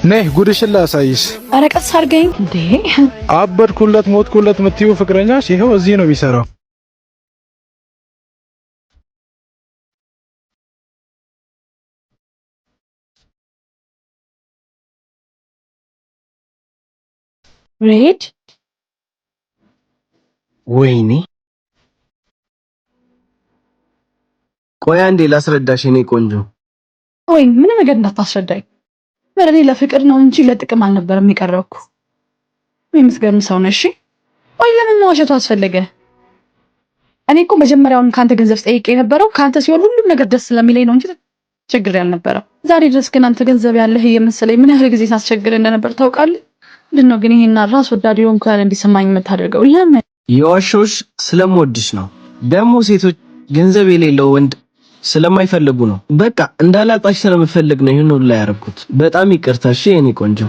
ነይ ጉድሽን ላሳይሽ። ኧረ ቀስ አድርገኝ እንዴ! አበድኩለት ሞትኩለት የምትይው ፍቅረኛሽ ይሄው እዚህ ነው የሚሰራው። ሬድ ወይኔ ቆይ አንዴ ላስረዳሽ የኔ ቆንጆ። ወይ ምንም ነገር እንዳታስረዳኝ። በእኔ ለፍቅር ነው እንጂ ለጥቅም አልነበረም የቀረብኩ። ወይ ምስገርም ሰው ነሽ። ወይ ለምን መዋሸቱ አስፈለገ? እኔ እኮ መጀመሪያውን ካንተ ገንዘብ ጠይቄ የነበረው ካንተ ሲሆን ሁሉም ነገር ደስ ስለሚለኝ ነው እንጂ ችግር ያልነበረው። ዛሬ ድረስ ግን አንተ ገንዘብ ያለህ እየመሰለኝ ምን ያህል ጊዜ ሳስቸግር እንደነበር ታውቃለህ? ምንድነው ግን ይሄን ራስ ወዳድ የሆንኩ ያለ እንዲሰማኝ የምታደርገው? ለምን? የዋሾሽ ስለምወድሽ ነው። ደግሞ ሴቶች ገንዘብ የሌለው ወንድ ስለማይፈልጉ ነው። በቃ እንዳላጣሽ ስለምፈልግ ነው ይሄን ሁሉ ያደረኩት። በጣም ይቅርታ እሺ የኔ ቆንጆ።